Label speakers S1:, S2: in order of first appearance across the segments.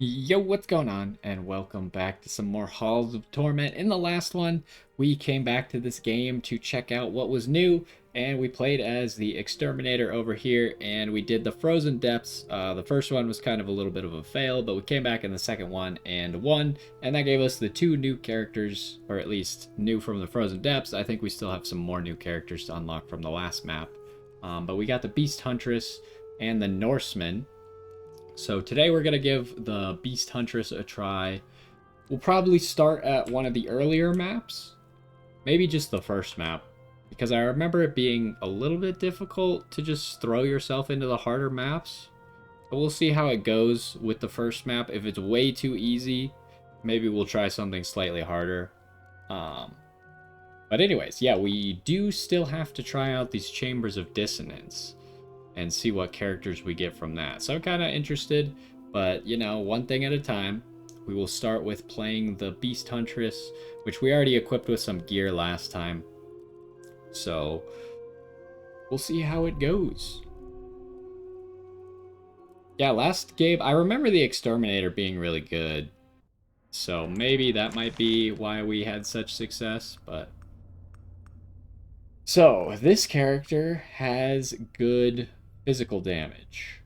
S1: Yo, what's going on? And welcome back to some more Halls of Torment. In the last one, we came back to this game to check out what was new, and we played as the Exterminator over here, and we did the Frozen Depths. The first one was kind of a little bit of a fail, but we came back in the second one and won, and that gave us the two new characters, or at least new from the Frozen Depths. I think we still have some more new characters to unlock from the last map. But we got the Beast Huntress and the Norseman. So today we're going to give the Beast Huntress a try. We'll probably start at one of the earlier maps. Maybe just the first map. Because I remember it being a little bit difficult to just throw yourself into the harder maps. But we'll see how it goes with the first map. If it's way too easy, maybe we'll try something slightly harder. But anyways, yeah, we do still have to try out these Chambers of Dissonance and see what characters we get from that. So I'm kind of interested, but you know, one thing at a time. We will start with playing the Beast Huntress, which we already equipped with some gear last time. So we'll see how it goes. Yeah, last game, I remember the Exterminator being really good. So maybe that might be why we had such success, but... So, this character has good physical damage.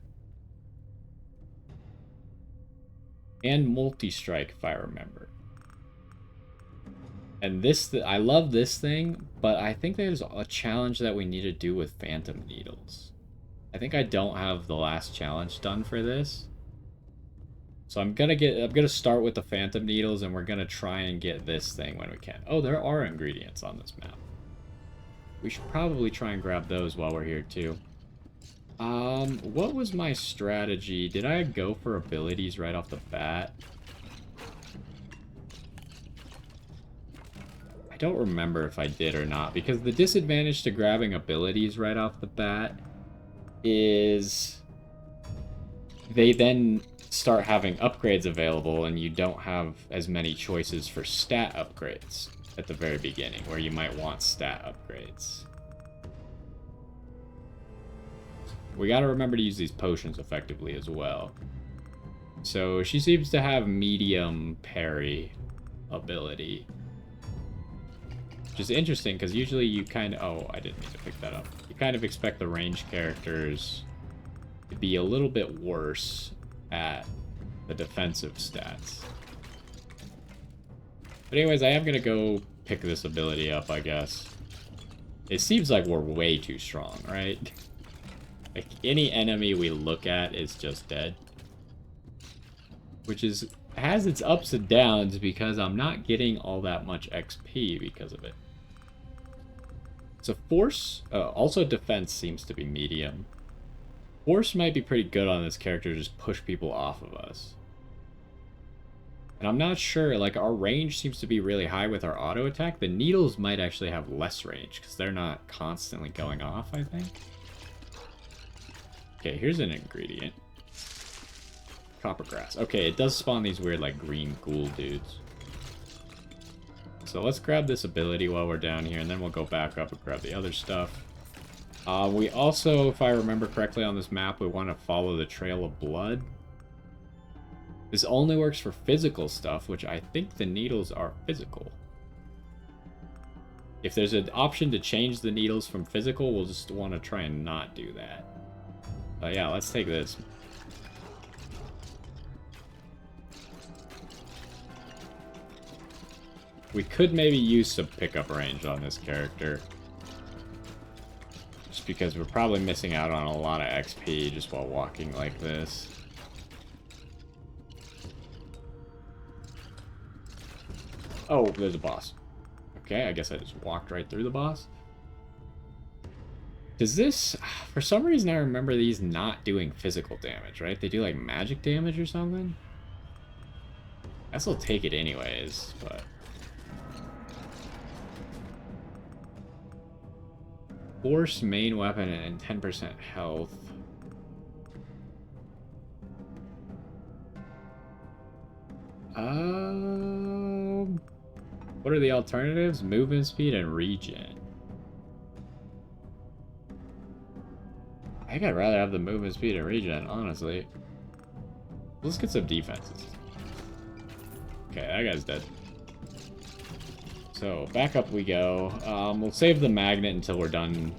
S1: And multi-strike, if I remember. And this, I love this thing, but I think there's a challenge that we need to do with Phantom Needles. I think I don't have the last challenge done for this. So I'm gonna start with the Phantom Needles, and we're gonna try and get this thing when we can. Oh, there are ingredients on this map. We should probably try and grab those while we're here too. What was my strategy? Did I go for abilities right off the bat? I don't remember if I did or not, because the disadvantage to grabbing abilities right off the bat is they then start having upgrades available, and you don't have as many choices for stat upgrades at the very beginning, where you might want stat upgrades. We gotta remember to use these potions effectively as well. So she seems to have medium parry ability. Which is interesting, because usually you kind of... Oh, I didn't mean to pick that up. You kind of expect the ranged characters to be a little bit worse at the defensive stats. But anyways, I am going to go pick this ability up, I guess. It seems like we're way too strong, right? Like, any enemy we look at is just dead. Which has its ups and downs, because I'm not getting all that much XP because of it. So force, also defense seems to be medium. Force might be pretty good on this character to just push people off of us. And I'm not sure, like, our range seems to be really high with our auto attack. The needles might actually have less range, because they're not constantly going off, I think. Okay, here's an ingredient. Coppergrass. Okay, it does spawn these weird, like, green ghoul dudes. So let's grab this ability while we're down here, and then we'll go back up and grab the other stuff. We also, if I remember correctly on this map, we want to follow the trail of blood. This only works for physical stuff, which I think the needles are physical. If there's an option to change the needles from physical, we'll just want to try and not do that. Yeah, let's take this. We could maybe use some pickup range on this character. Just because we're probably missing out on a lot of XP just while walking like this. Oh, there's a boss. Okay, I guess I just walked right through the boss. Does this... For some reason I remember these not doing physical damage, right? They do like magic damage or something? I guess I'll take it anyways, but... Force, main weapon, and 10% health. What are the alternatives? Movement speed and regen. I think I'd rather have the movement speed and regen, honestly. Let's get some defenses. Okay, that guy's dead. So, back up we go. We'll save the magnet until we're done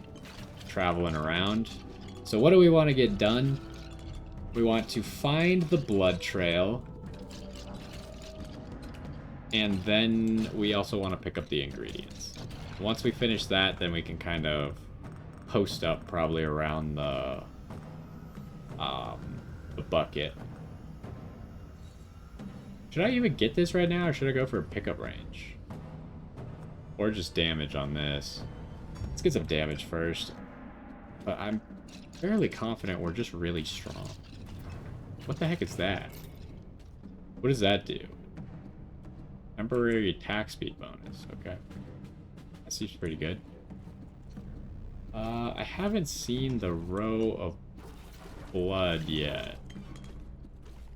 S1: traveling around. So what do we want to get done? We want to find the blood trail. And then we also want to pick up the ingredients. Once we finish that, then we can kind of post up probably around the bucket. Should I even get this right now, or should I go for a pickup range? Or just damage on this? Let's get some damage first. But I'm fairly confident we're just really strong. What the heck is that? What does that do? Temporary attack speed bonus. Okay. That seems pretty good. I haven't seen the row of blood yet.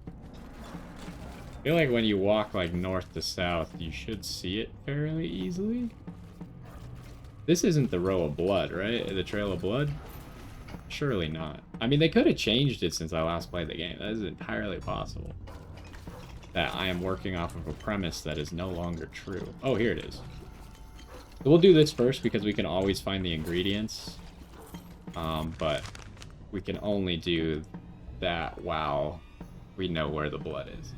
S1: I feel like when you walk like north to south, you should see it fairly easily. This isn't the row of blood, right? The trail of blood? Surely not. I mean, they could have changed it since I last played the game. That is entirely possible. That I am working off of a premise that is no longer true. Oh, here it is. So we'll do this first because we can always find the ingredients. But we can only do that while we know where the blood is.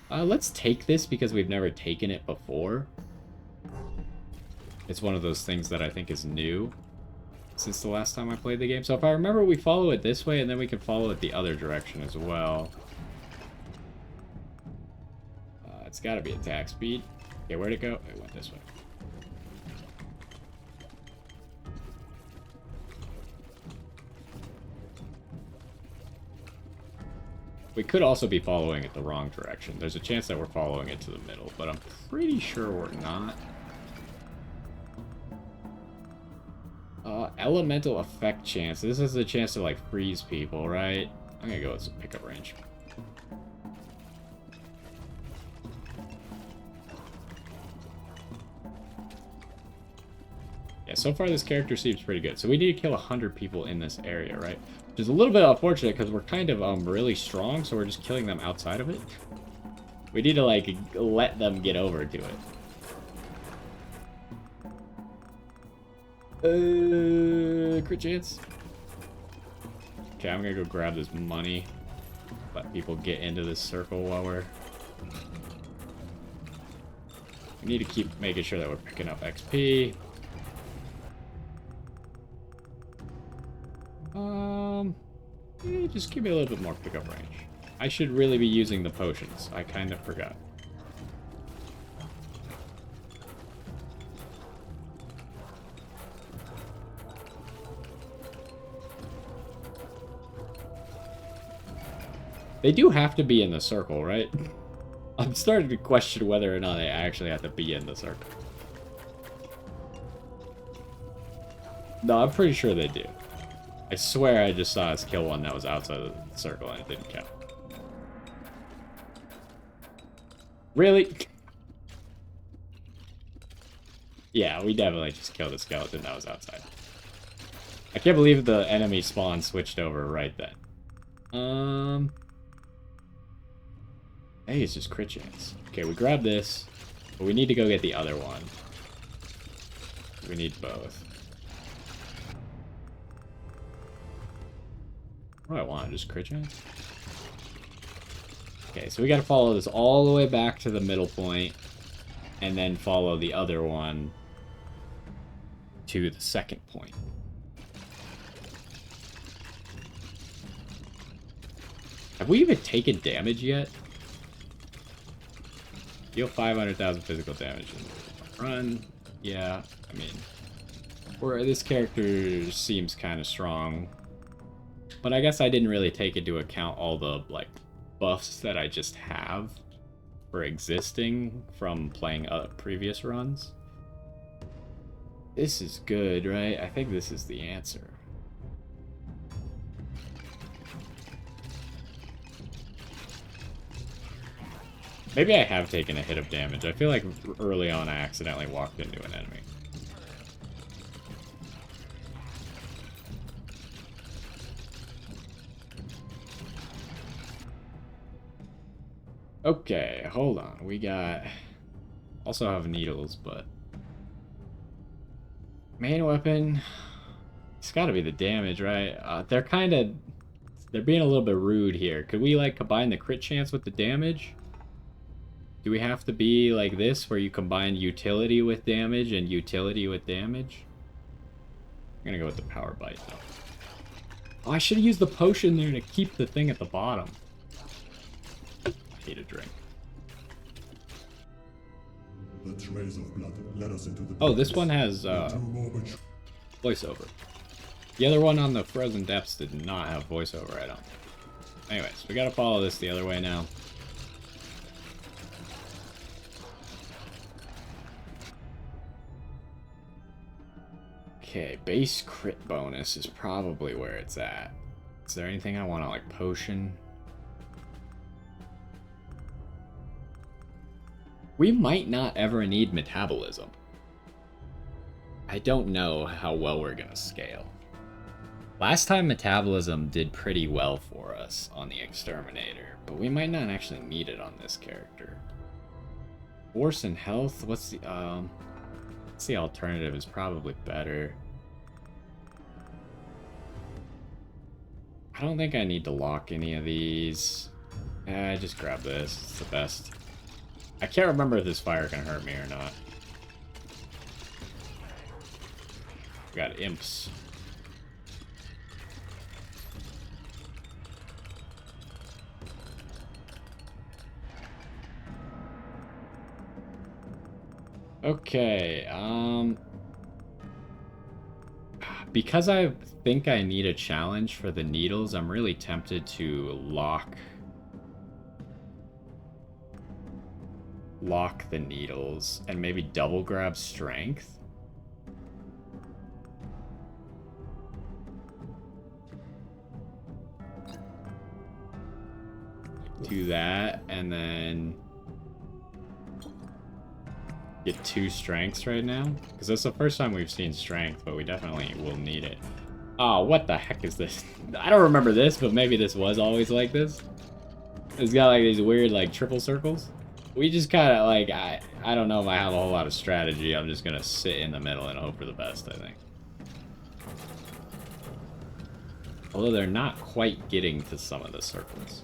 S1: Let's take this because we've never taken it before. It's one of those things that I think is new since the last time I played the game. So if I remember, we follow it this way, and then we can follow it the other direction as well. It's got to be attack speed. Okay, where'd it go? It went this way. We could also be following it the wrong direction. There's a chance that we're following it to the middle, but I'm pretty sure we're not. Elemental effect chance. This is a chance to, like, freeze people, right? I'm gonna go with some pickup range. Yeah, so far this character seems pretty good. So we need to kill 100 people in this area, right? Which is a little bit unfortunate because we're kind of really strong, so we're just killing them outside of it. We need to, like, let them get over to it. Crit chance. Okay, I'm gonna go grab this money. Let people get into this circle while we're... We need to keep making sure that we're picking up XP. Just give me a little bit more pickup range. I should really be using the potions. I kind of forgot. They do have to be in the circle, right? I'm starting to question whether or not they actually have to be in the circle. No, I'm pretty sure they do. I swear I just saw us kill one that was outside of the circle and it didn't count. Really? Yeah, we definitely just killed a skeleton that was outside. I can't believe the enemy spawn switched over right then. Hey, it's just crit chance. Okay, we grab this, but we need to go get the other one. We need both. What do I want? Just crit chance? Okay, so we gotta follow this all the way back to the middle point, and then follow the other one to the second point. Have we even taken damage yet? Deal 500,000 physical damage in run. Yeah, I mean, this character seems kind of strong. But I guess I didn't really take into account all the, like, buffs that I just have for existing from playing previous runs. This is good, right? I think this is the answer. Maybe I have taken a hit of damage. I feel like early on I accidentally walked into an enemy. Okay, hold on. We got... Also have needles, but... Main weapon... It's gotta be the damage, right? They're kind of... They're being a little bit rude here. Could we, like, combine the crit chance with the damage? Do we have to be like this, where you combine utility with damage and utility with damage? I'm gonna go with the power bite, though. Oh, I should have used the potion there to keep the thing at the bottom. I hate a drink.
S2: The trace of blood led us into the
S1: Oh, this one has voiceover. The other one on the Frozen Depths did not have voiceover, I don't think. Anyways, we gotta follow this the other way now. Okay, base crit bonus is probably where it's at. Is there anything I want to, like, potion? We might not ever need metabolism. I don't know how well we're gonna scale. Last time metabolism did pretty well for us on the Exterminator, but we might not actually need it on this character. Force and health, what's the alternative is probably better. I don't think I need to lock any of these. Just grab this. It's the best. I can't remember if this fire can hurt me or not. We got imps. Okay, because I think I need a challenge for the needles, I'm really tempted to lock the needles and maybe double grab strength. Do that and then get 2 strengths right now, because that's the first time we've seen strength, but we definitely will need it. Oh, what the heck is this? I don't remember this, but maybe this was always like this. It's got like these weird like triple circles. We just kind of like, I don't know if I have a whole lot of strategy. I'm just gonna sit in the middle and hope for the best, I think. Although they're not quite getting to some of the circles.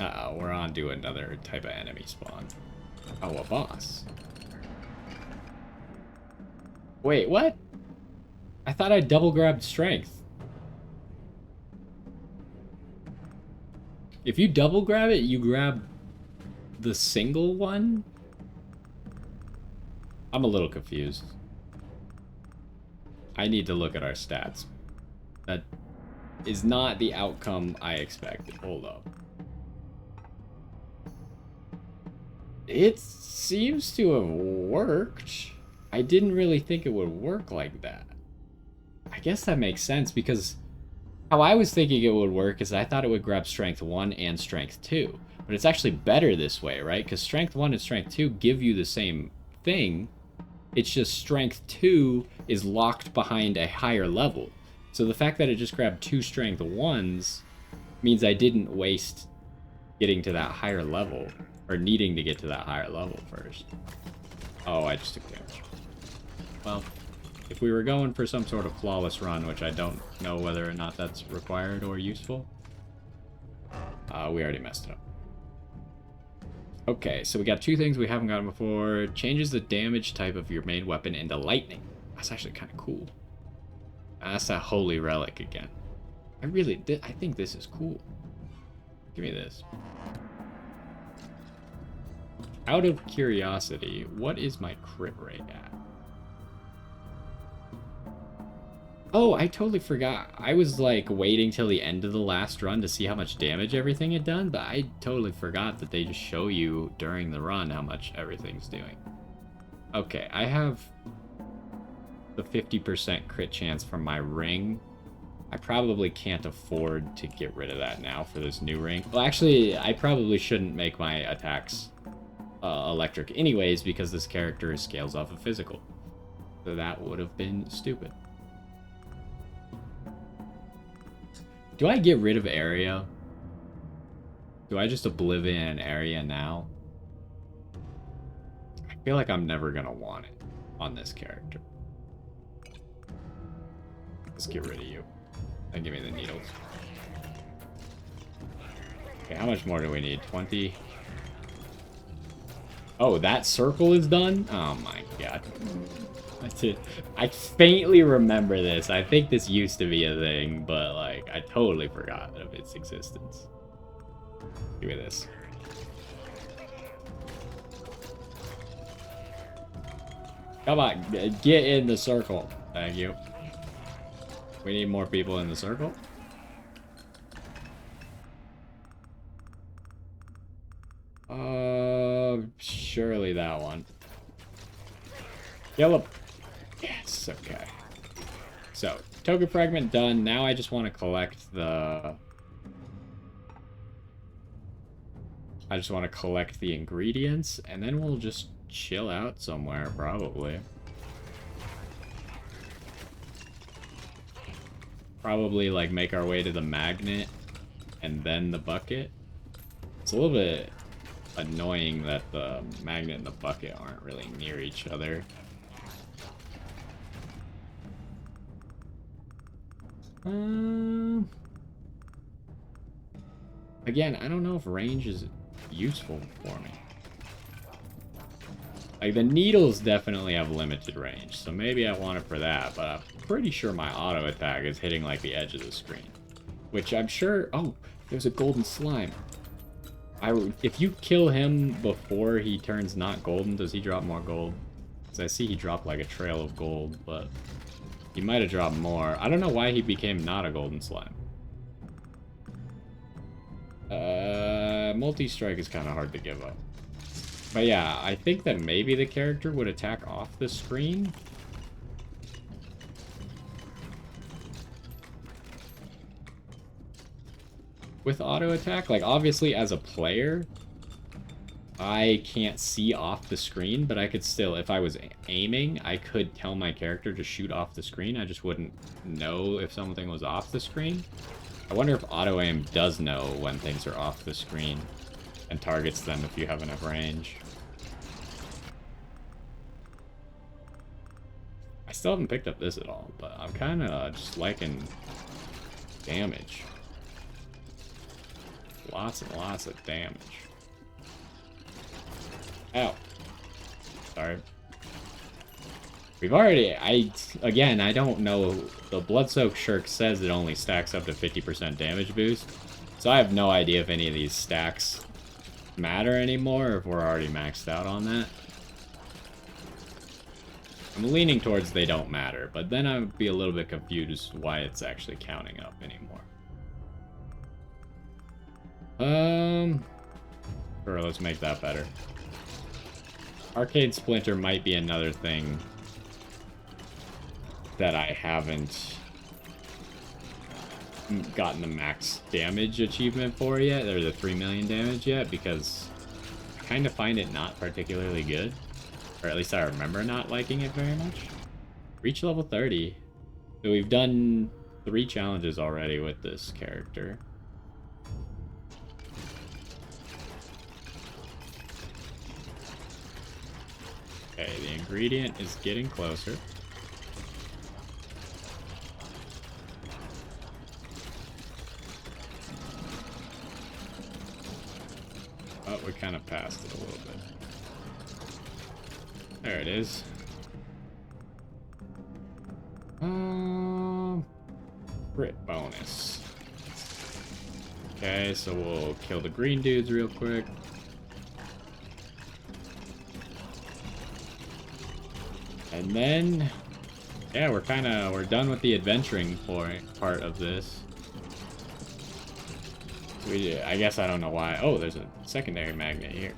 S1: Uh-oh, we're on to another type of enemy spawn. Oh, a boss. Wait, what? I thought I double grabbed strength. If you double grab it, you grab the single one? I'm a little confused. I need to look at our stats. That is not the outcome I expected. Hold up. It seems to have worked. I didn't really think it would work like that. I guess that makes sense, because how I was thinking it would work is I thought it would grab Strength 1 and Strength 2. But it's actually better this way, right? Because Strength 1 and Strength 2 give you the same thing. It's just Strength 2 is locked behind a higher level. So the fact that it just grabbed 2 Strength 1s means I didn't waste getting to that higher level. Or needing to get to that higher level first. Oh, I just took damage. Well, if we were going for some sort of flawless run, which I don't know whether or not that's required or useful, we already messed it up. Okay, so we got 2 things we haven't gotten before. Changes the damage type of your main weapon into lightning. That's actually kind of cool. That's that holy relic again. I think this is cool. Give me this. Out of curiosity, what is my crit rate at? Oh, I totally forgot. I was like waiting till the end of the last run to see how much damage everything had done, but I totally forgot that they just show you during the run how much everything's doing. Okay, I have the 50% crit chance from my ring. I probably can't afford to get rid of that now for this new ring. Well, actually, I probably shouldn't make my attacks electric anyways, because this character scales off of physical. So that would have been stupid. Do I get rid of area? Do I just oblivion an area now? I feel like I'm never gonna want it on this character. Let's get rid of you. And give me the needles. Okay, how much more do we need? 20? Oh, that circle is done? Oh my god. That's it. I faintly remember this. I think this used to be a thing, but like, I totally forgot of its existence. Give me this. Come on, get in the circle. Thank you. We need more people in the circle. Surely that one. Kill him. Yes, okay. So, token fragment done. Now I just want to collect the... I just want to collect the ingredients, and then we'll just chill out somewhere, probably. Probably, like, make our way to the magnet, and then the bucket. It's a little bit annoying that the magnet and the bucket aren't really near each other. Again, I don't know if range is useful for me. Like, the needles definitely have limited range, so maybe I want it for that, but I'm pretty sure my auto attack is hitting, like, the edge of the screen. Which I'm sure... Oh, there's a golden slime. If you kill him before he turns not golden, does he drop more gold? Because I see he dropped, like, a trail of gold, but... He might have dropped more. I don't know why he became not a golden slime. Multi-strike is kind of hard to give up. But yeah, I think that maybe the character would attack off the screen. With auto attack, like obviously as a player, I can't see off the screen, but I could still, if I was aiming, I could tell my character to shoot off the screen. I just wouldn't know if something was off the screen. I wonder if auto aim does know when things are off the screen and targets them if you have enough range. I still haven't picked up this at all, but I'm kind of just liking damage. Lots and lots of damage. Ow. Sorry. We've already... Again, I don't know. The Blood-Soaked Shirk says it only stacks up to 50% damage boost. So I have no idea if any of these stacks matter anymore, or if we're already maxed out on that. I'm leaning towards they don't matter, but then I would be a little bit confused why it's actually counting up anymore. Sure, let's make that better. Arcade Splinter might be another thing that I haven't gotten the max damage achievement for yet, or the 3 million damage yet, because I kind of find it not particularly good. Or at least I remember not liking it very much. Reach level 30. So we've done 3 challenges already with this character. Okay, the ingredient is getting closer. Oh, we kind of passed it a little bit. There it is. Crit bonus. Okay, so we'll kill the green dudes real quick. And then, yeah, we're done with the adventuring part of this. I guess I don't know why. Oh, there's a secondary magnet here.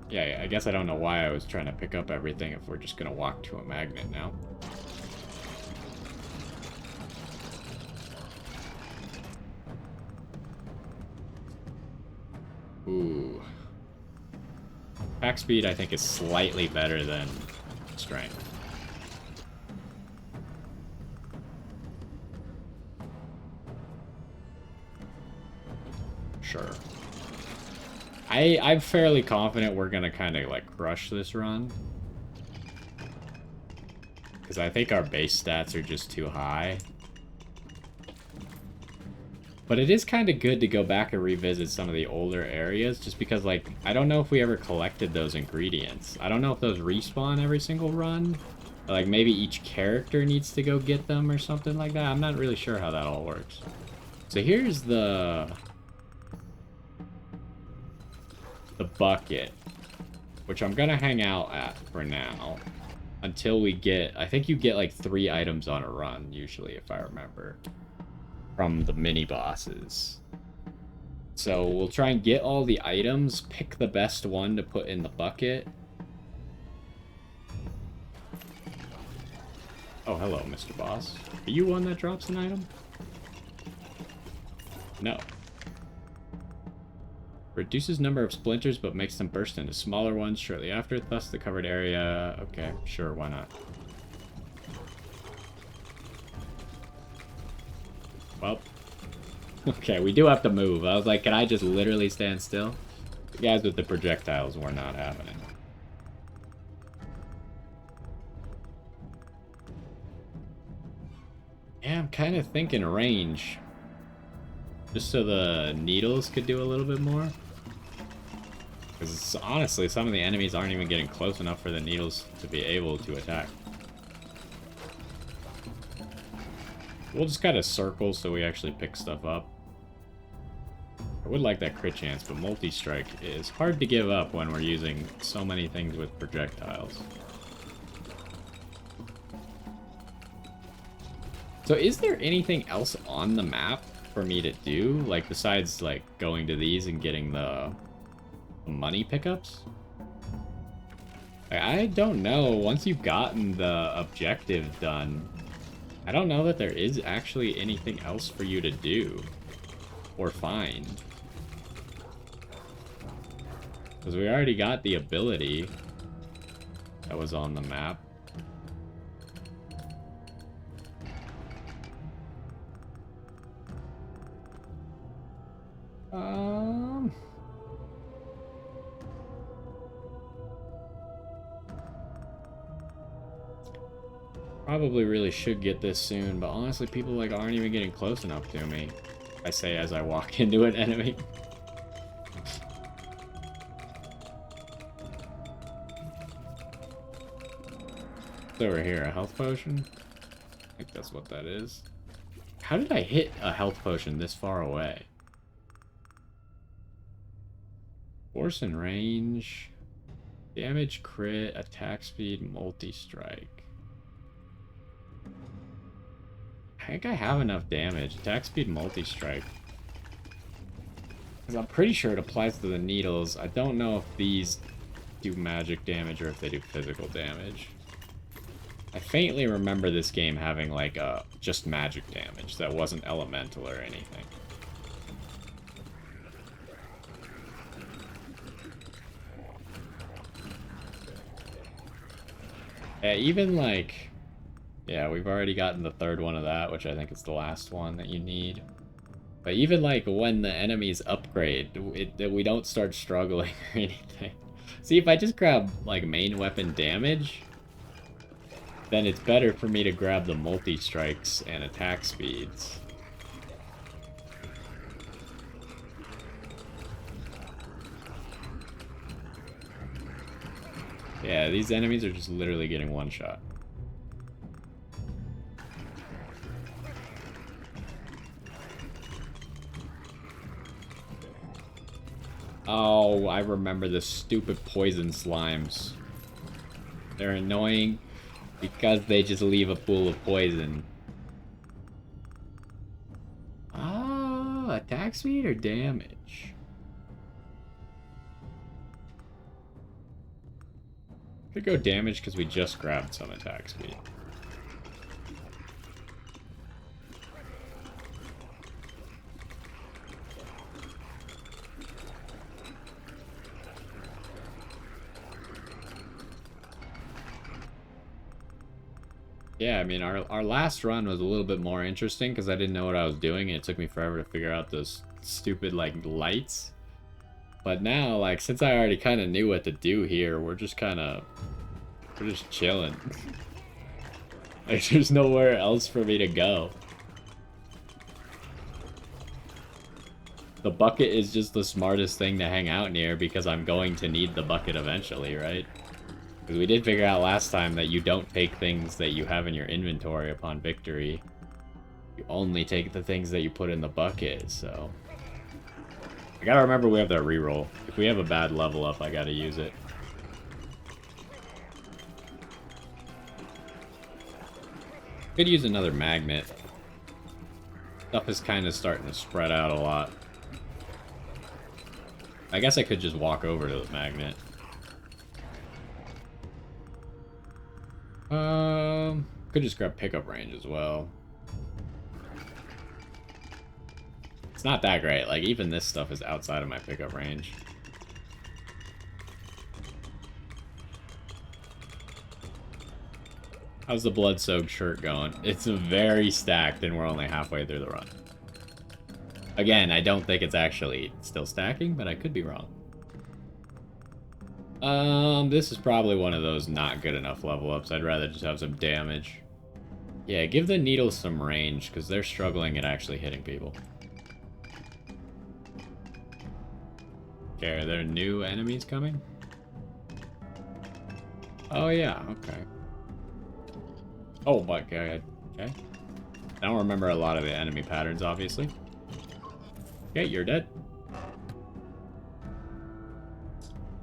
S1: Yeah, I guess I don't know why I was trying to pick up everything if we're just gonna walk to a magnet now. Ooh. Attack speed, I think, is slightly better than strength. sure. I'm fairly confident we're gonna kind of like crush this run. Because I think our base stats are just too high. But it is kind of good to go back and revisit some of the older areas, just because, like, I don't know if we ever collected those ingredients. I don't know if those respawn every single run. Or, like, maybe each character needs to go get them or something like that. I'm not really sure how that all works. So here's the bucket, which I'm gonna hang out at for now. Until we get... I think you get, like, 3 items on a run, usually, if I remember. From the mini-bosses. So we'll try and get all the items, pick the best one to put in the bucket. Oh, hello, Mr. Boss. Are you one that drops an item? No. Reduces number of splinters, but makes them burst into smaller ones shortly after, thus the covered area... Okay, sure, why not? Well... Okay, we do have to move. I was like, can I just literally stand still? The guys with the projectiles were not having it. Yeah, I'm kind of thinking range. Just so the needles could do a little bit more. Because honestly, some of the enemies aren't even getting close enough for the needles to be able to attack. We'll just kind of circle so we actually pick stuff up. I would like that crit chance, but multi-strike is hard to give up when we're using so many things with projectiles. So is there anything else on the map for me to do? Like, besides, like, going to these and getting the money pickups? I don't know. Once you've gotten the objective done, I don't know that there is actually anything else for you to do or find. Because we already got the ability that was on the map. Probably really should get this soon, but honestly, people like aren't even getting close enough to me. I say as I walk into an enemy. It's over here, a health potion? I think that's what that is. How did I hit a health potion this far away? Force and range. Damage, crit, attack speed, multi-strike. I think I have enough damage. Attack speed, multi-strike. Because I'm pretty sure it applies to the needles. I don't know if these do magic damage or if they do physical damage. I faintly remember this game having, like, just magic damage that wasn't elemental or anything. Yeah, even, like... Yeah, we've already gotten the third one of that, which I think is the last one that you need. But even, like, when the enemies upgrade, we don't start struggling or anything. See, if I just grab, like, main weapon damage, then it's better for me to grab the multi-strikes and attack speeds. Yeah, these enemies are just literally getting one shot. Oh, I remember the stupid poison slimes. They're annoying because they just leave a pool of poison. Ah, attack speed or damage? Could go damage because we just grabbed some attack speed. Yeah, I mean, our last run was a little bit more interesting because I didn't know what I was doing, and it took me forever to figure out those stupid, like, lights. But now, like, since I already kind of knew what to do here, we're just chilling. Like, there's nowhere else for me to go. The bucket is just the smartest thing to hang out near because I'm going to need the bucket eventually, right? Because we did figure out last time that you don't take things that you have in your inventory upon victory. You only take the things that you put in the bucket, so... I gotta remember we have that reroll. If we have a bad level up, I gotta use it. Could use another magnet. Stuff is kind of starting to spread out a lot. I guess I could just walk over to the magnet. Could just grab pickup range as well. It's not that great. Like, even this stuff is outside of my pickup range. How's the blood-soaked shirt going? It's very stacked, and we're only halfway through the run. Again, I don't think it's actually still stacking, but I could be wrong. This is probably one of those not good enough level ups. I'd rather just have some damage. Yeah, give the needles some range, because they're struggling at actually hitting people. Okay, are there new enemies coming? Oh, yeah, okay. Oh, my god. Okay. I don't remember a lot of the enemy patterns, obviously. Okay, you're dead.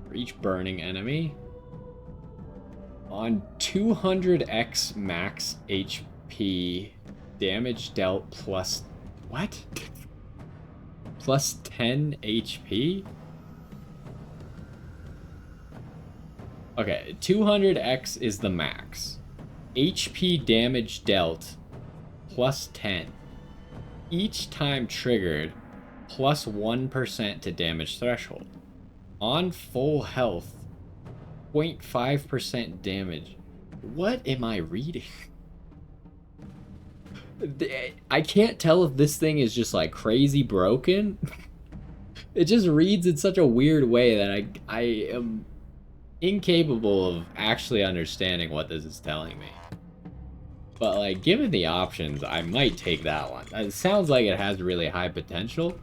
S1: For each burning enemy. On 200x max HP, damage dealt plus... What? Plus 10 HP? Okay, 200x is the max. HP damage dealt plus 10. Each time triggered, plus 1% to damage threshold. On full health, 0.5% damage. What am I reading? I can't tell if this thing is just like crazy broken. It just reads in such a weird way that I am incapable of actually understanding what this is telling me. But like, given the options, I might take that one. It sounds like it has really high potential.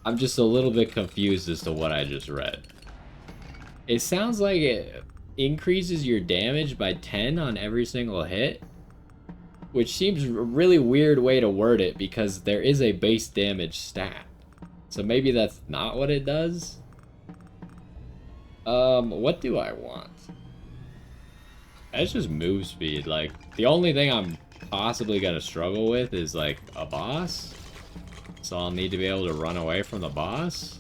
S1: I'm just a little bit confused as to what I just read. It sounds like it increases your damage by 10 on every single hit, which seems a really weird way to word it because there is a base damage stat. So maybe that's not what it does? What do I want? It's just move speed. Like, the only thing I'm possibly gonna struggle with is, like, a boss. So I'll need to be able to run away from the boss.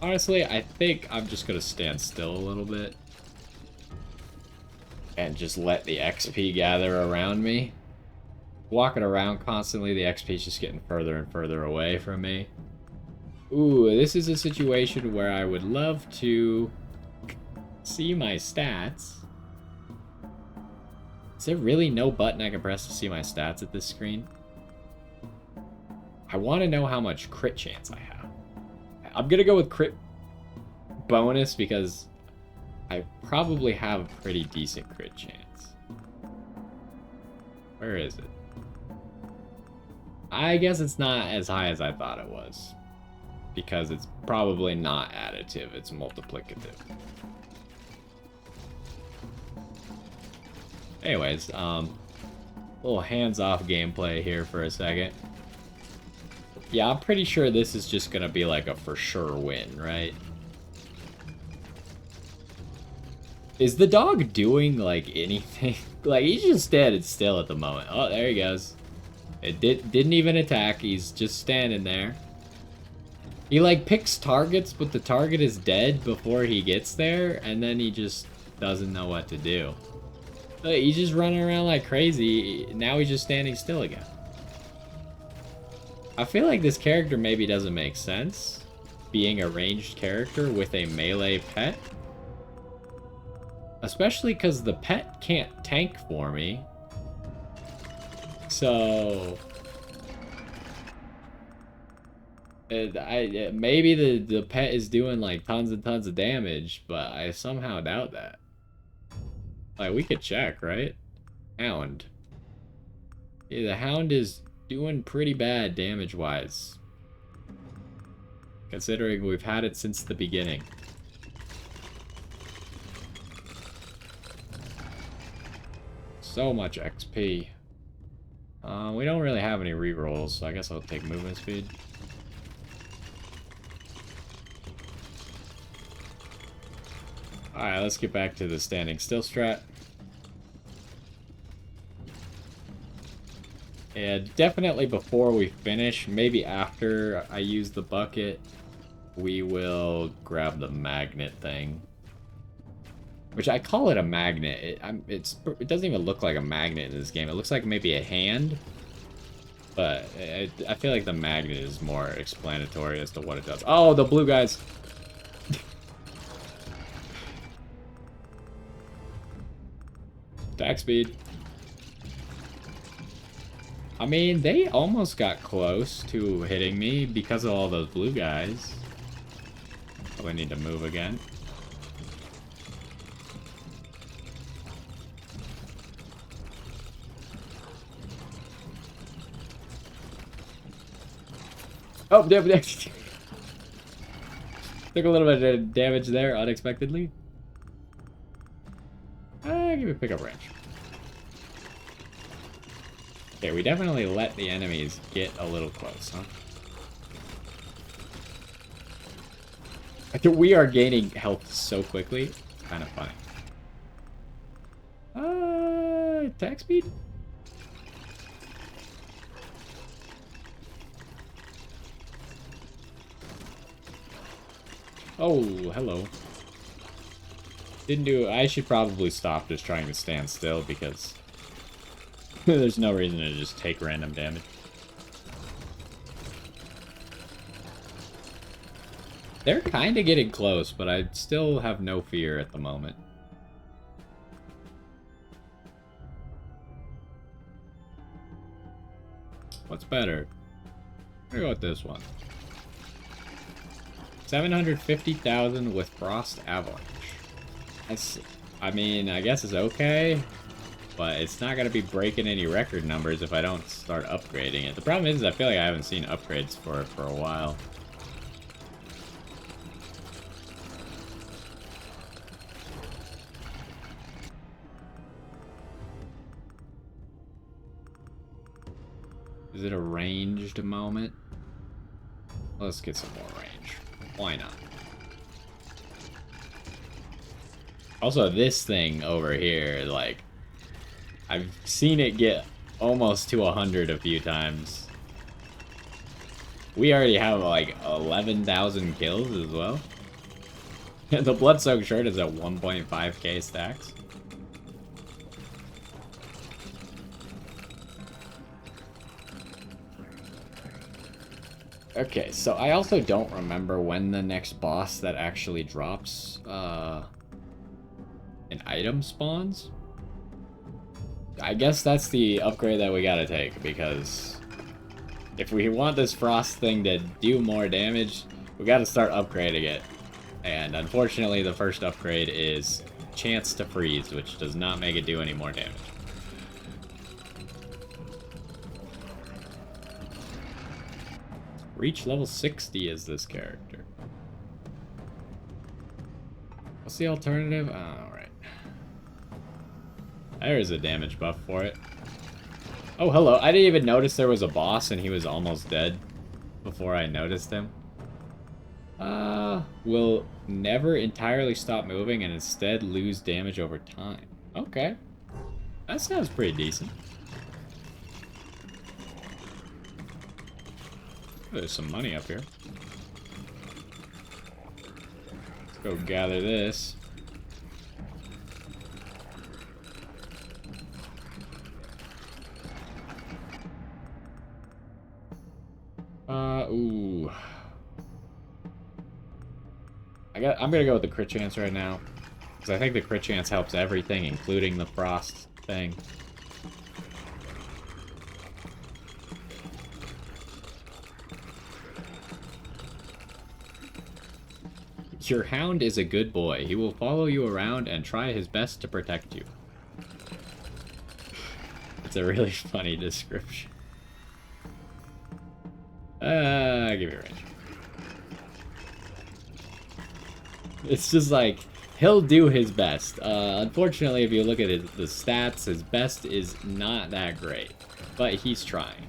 S1: Honestly, I think I'm just gonna stand still a little bit. And just let the XP gather around me. Walking around constantly, the XP is just getting further and further away from me. Ooh, this is a situation where I would love to see my stats. Is there really no button I can press to see my stats at this screen? I want to know how much crit chance I have. I'm gonna go with crit bonus because I probably have a pretty decent crit chance. Where is it? I guess it's not as high as I thought it was. Because it's probably not additive, it's multiplicative. Anyways, little hands-off gameplay here for a second. Yeah, I'm pretty sure this is just gonna be like a for sure win, right? Is the dog doing like anything? Like, he's just standing still at the moment. Oh, there he goes. It didn't even attack, he's just standing there. He like picks targets, but the target is dead before he gets there, and then he just doesn't know what to do. He's just running around like crazy. Now he's just standing still again. I feel like this character maybe doesn't make sense being a ranged character with a melee pet. Especially because the pet can't tank for me. So... maybe the pet is doing like tons and tons of damage, but I somehow doubt that. Like, we could check, right? Hound. Yeah, the Hound is doing pretty bad damage-wise. Considering we've had it since the beginning. So much XP. We don't really have any rerolls, so I guess I'll take movement speed. Alright, let's get back to the standing still strat. And definitely before we finish, maybe after I use the bucket, we will grab the magnet thing. Which I call it a magnet. It doesn't even look like a magnet in this game. It looks like maybe a hand. But I feel like the magnet is more explanatory as to what it does. Oh, the blue guys! Attack speed. I mean, they almost got close to hitting me because of all those blue guys. Probably need to move again. Oh, took a little bit of damage there unexpectedly. Give me a pickup wrench. Okay, we definitely let the enemies get a little close, huh? I think we are gaining health so quickly. It's kind of funny. Attack speed? Oh, hello. Didn't do... I should probably stop just trying to stand still because there's no reason to just take random damage. They're kind of getting close, but I still have no fear at the moment. What's better? I'm gonna go with this one. 750,000 with Frost Avalanche. That's, I mean, I guess it's okay, but it's not gonna be breaking any record numbers if I don't start upgrading it. The problem is I feel like I haven't seen upgrades for it for a while. Is it a ranged moment? Let's get some more range. Why not? Also, this thing over here, like, I've seen it get almost to 100 a few times. We already have, like, 11,000 kills as well. The Blood-Soaked Shirt is at 1.5k stacks. Okay, so I also don't remember when the next boss that actually drops an item spawns. I guess that's the upgrade that we gotta take, because if we want this frost thing to do more damage, we gotta start upgrading it. And unfortunately, the first upgrade is Chance to Freeze, which does not make it do any more damage. Reach level 60 is this character. What's the alternative? Oh, alright. There's a damage buff for it. Oh, hello. I didn't even notice there was a boss and he was almost dead before I noticed him. Will never entirely stop moving and instead lose damage over time. Okay. That sounds pretty decent. There's some money up here. Let's go gather this. Ooh. I'm gonna go with the crit chance right now. Because I think the crit chance helps everything, including the frost thing. Your hound is a good boy. He will follow you around and try his best to protect you. It's a really funny description. Give me a range. It's just like, he'll do his best. Unfortunately, if you look at the stats, his best is not that great. But he's trying.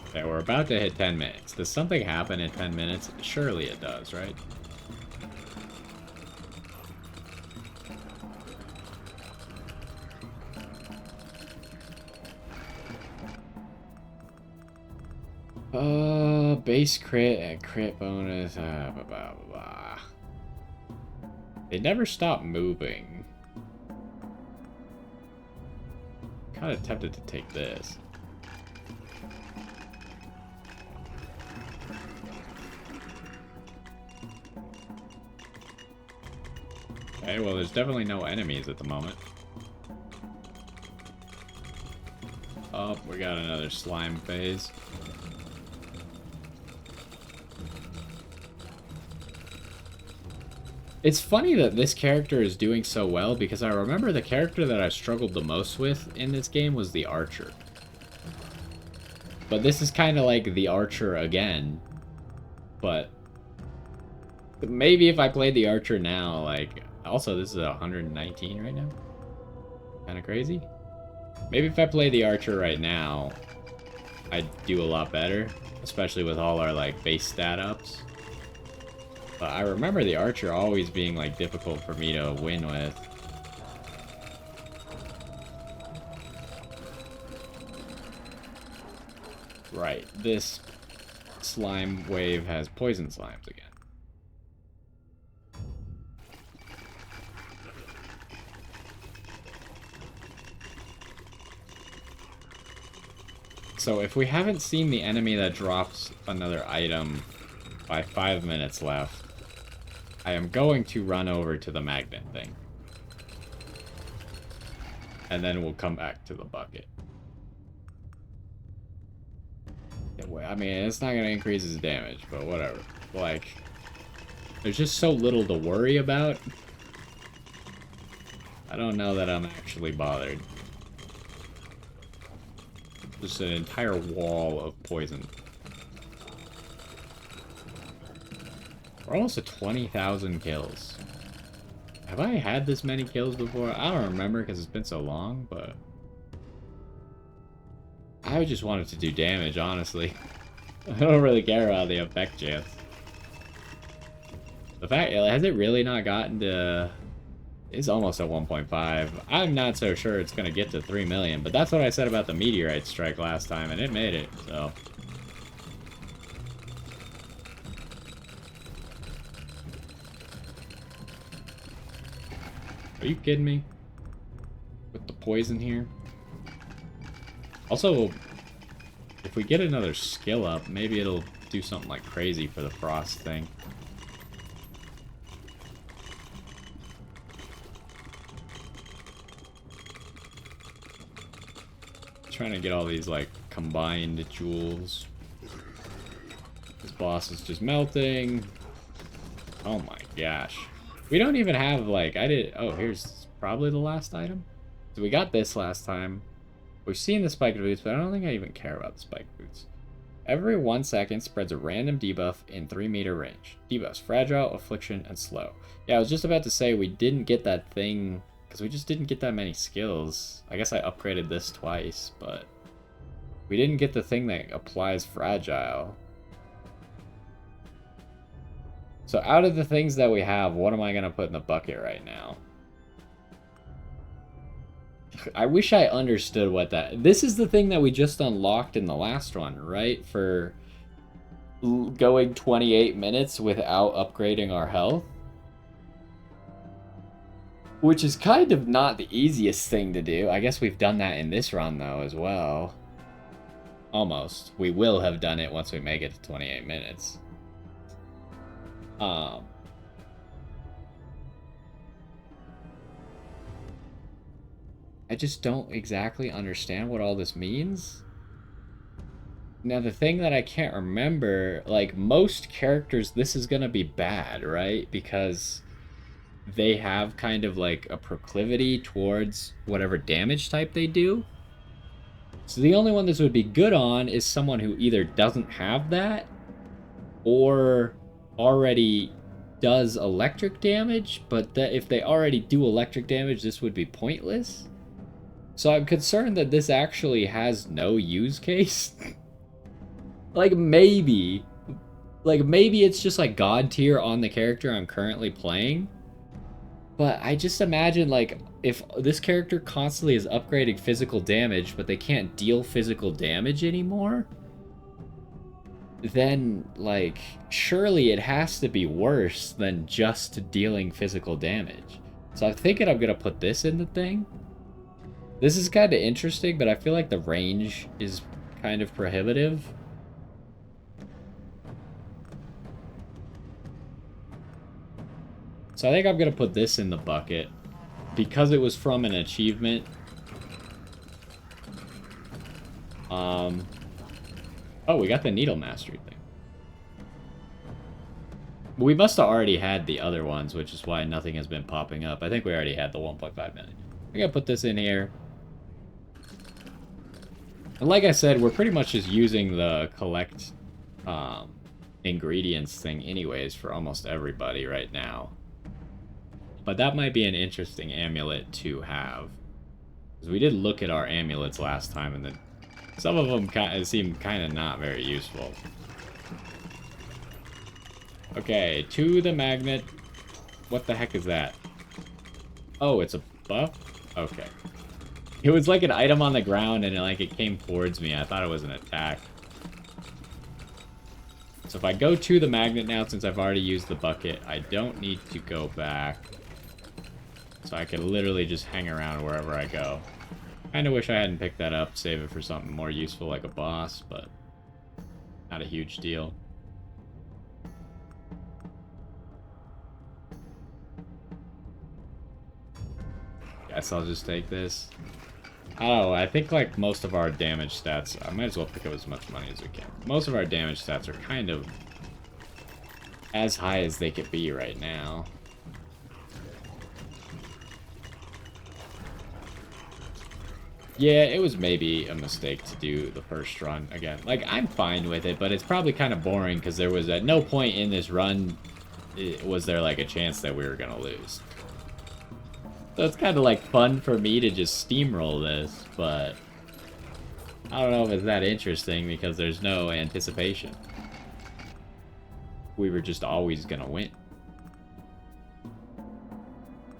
S1: Okay, we're about to hit 10 minutes. Does something happen in 10 minutes? Surely it does, right? Base crit and crit bonus. Blah, blah, blah, blah. They never stop moving. Kind of tempted to take this. Okay, well, there's definitely no enemies at the moment. Oh, we got another slime phase. It's funny that this character is doing so well, because I remember the character that I struggled the most with in this game was the archer. But this is kind of like the archer again. But maybe if I played the archer now, like... Also, this is 119 right now. Kind of crazy. Maybe if I play the archer right now, I'd do a lot better. Especially with all our, like, base stat ups. But I remember the archer always being, like, difficult for me to win with. Right, this slime wave has poison slimes again. So if we haven't seen the enemy that drops another item by 5 minutes left, I am going to run over to the magnet thing. And then we'll come back to the bucket. I mean, it's not going to increase his damage, but whatever. Like, there's just so little to worry about. I don't know that I'm actually bothered. Just an entire wall of poison. We're almost at 20,000 kills. Have I had this many kills before? I don't remember because it's been so long, but... I just wanted to do damage, honestly. I don't really care about the effect chance. The fact, has it really not gotten to... It's almost at 1.5. I'm not so sure it's going to get to 3 million, but that's what I said about the meteorite strike last time, and it made it, so... Are you kidding me? With the poison here? Also, if we get another skill up, maybe it'll do something like crazy for the frost thing. Trying to get all these, like, combined jewels. This boss is just melting. Oh my gosh. We don't even have, like, oh, here's probably the last item. So we got this last time. We've seen the spiked boots, but I don't think I even care about the spiked boots. Every 1 second spreads a random debuff in 3-meter range. Debuffs: fragile, affliction, and slow. Yeah, I was just about to say we didn't get that thing, because we just didn't get that many skills. I guess I upgraded this twice, but we didn't get the thing that applies fragile. So out of the things that we have, what am I going to put in the bucket right now? I wish I understood what that... This is the thing that we just unlocked in the last one, right? For going 28 minutes without upgrading our health. Which is kind of not the easiest thing to do. I guess we've done that in this run, though, as well. Almost. We will have done it once we make it to 28 minutes. I just don't exactly understand what all this means. Now, the thing that I can't remember, like, most characters, this is gonna be bad, right? Because they have kind of, like, a proclivity towards whatever damage type they do. So the only one this would be good on is someone who either doesn't have that or already does electric damage, but that if they already do electric damage, this would be pointless. So I'm concerned that this actually has no use case. Like maybe it's just like god tier on the character I'm currently playing. But I just imagine like if this character constantly is upgrading physical damage, but they can't deal physical damage anymore, then like surely it has to be worse than just dealing physical damage. So I'm thinking I'm gonna put this in the thing. This is kind of interesting, but I feel like the range is kind of prohibitive. So I think I'm going to put this in the bucket because it was from an achievement. Oh, we got the needle mastery thing. We must have already had the other ones, which is why nothing has been popping up. I think we already had the 1.5 million. I gotta put this in here. And like I said, we're pretty much just using the collect ingredients thing anyways for almost everybody right now. But that might be an interesting amulet to have. Because we did look at our amulets last time, and then some of them seem kind of not very useful. Okay, to the magnet. What the heck is that? Oh, it's a buff? Okay. It was like an item on the ground, and it came towards me. I thought it was an attack. So if I go to the magnet now, since I've already used the bucket, I don't need to go back. So I could literally just hang around wherever I go. Kinda wish I hadn't picked that up, save it for something more useful like a boss, but not a huge deal. Guess I'll just take this. Oh, I think like most of our damage stats, I might as well pick up as much money as we can. Most of our damage stats are kind of as high as they could be right now. Yeah, it was maybe a mistake to do the first run again. Like, I'm fine with it, but it's probably kind of boring because there was at no point in this run was there like a chance that we were gonna lose. So it's kind of like fun for me to just steamroll this, but I don't know if it's that interesting because there's no anticipation. We were just always gonna win.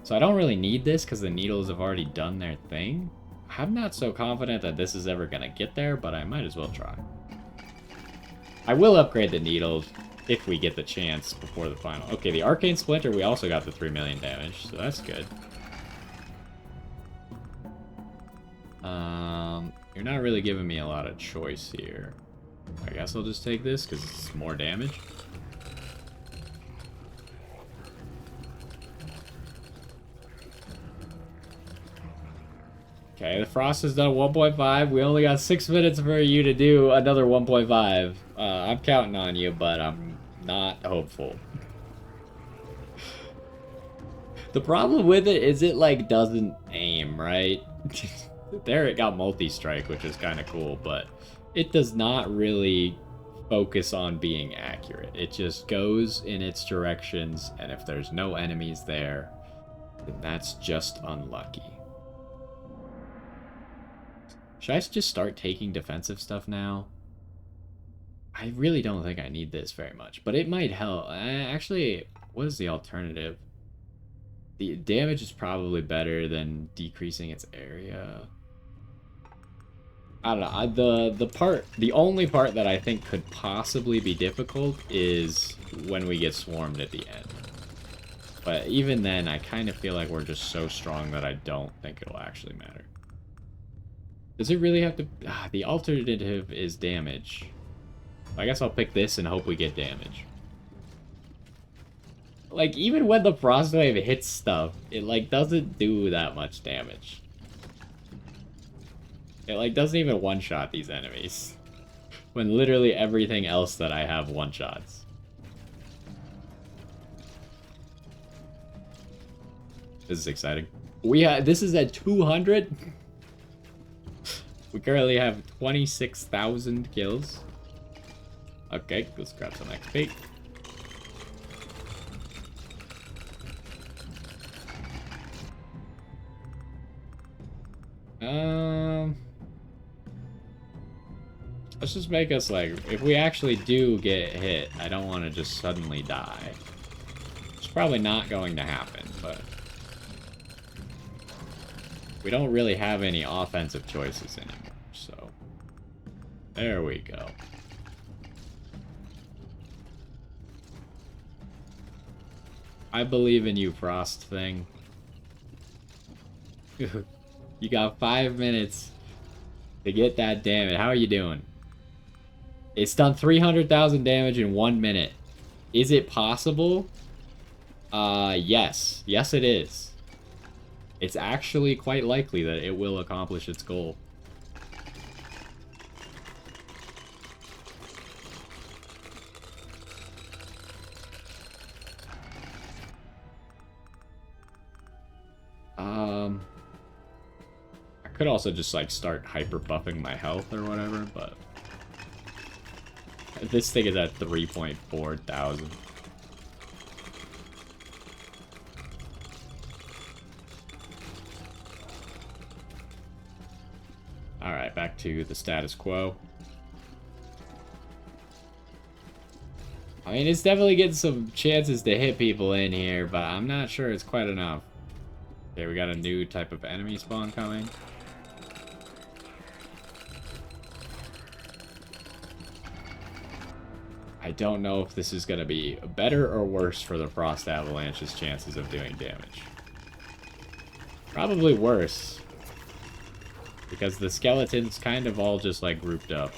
S1: So I don't really need this because the needles have already done their thing. I'm not so confident that this is ever gonna get there, but I might as well try. I will upgrade the needles if we get the chance before the final. Okay, the Arcane Splinter, we also got the 3 million damage, so that's good. You're not really giving me a lot of choice here. I guess I'll just take this because it's more damage. Okay, the Frost has done 1.5. We only got 6 minutes for you to do another 1.5. I'm counting on you, but I'm not hopeful. The problem with it is it, like, doesn't aim, right? There it got multi-strike, which is kind of cool, but it does not really focus on being accurate. It just goes in its directions, and if there's no enemies there, then that's just unlucky. Should I just start taking defensive stuff now? I really don't think I need this very much, but it might help. Actually, what is the alternative? The damage is probably better than decreasing its area. I don't know. The only part that I think could possibly be difficult is when we get swarmed at the end. But even then, I kind of feel like we're just so strong that I don't think it'll actually matter. Does it really have to... the alternative is damage. I guess I'll pick this and hope we get damage. Like, even when the Frostwave hits stuff, it, like, doesn't do that much damage. It, like, doesn't even one-shot these enemies. When literally everything else that I have one-shots. This is exciting. This is at 200? We currently have 26,000 kills. Okay, let's grab some XP. Let's just make us, like, if we actually do get hit, I don't want to just suddenly die. It's probably not going to happen, but... we don't really have any offensive choices anymore, so... there we go. I believe in you, Frost thing. You got 5 minutes to get that damage. How are you doing? It's done 300,000 damage in 1 minute. Is it possible? Yes. Yes, it is. It's actually quite likely that it will accomplish its goal. I could also just, like, start hyper buffing my health or whatever, but... this thing is at 3.4 thousand. Alright, back to the status quo. I mean, it's definitely getting some chances to hit people in here, but I'm not sure it's quite enough. Okay, we got a new type of enemy spawn coming. I don't know if this is going to be better or worse for the Frost Avalanche's chances of doing damage. Probably worse. Because the skeletons kind of all just, like, grouped up.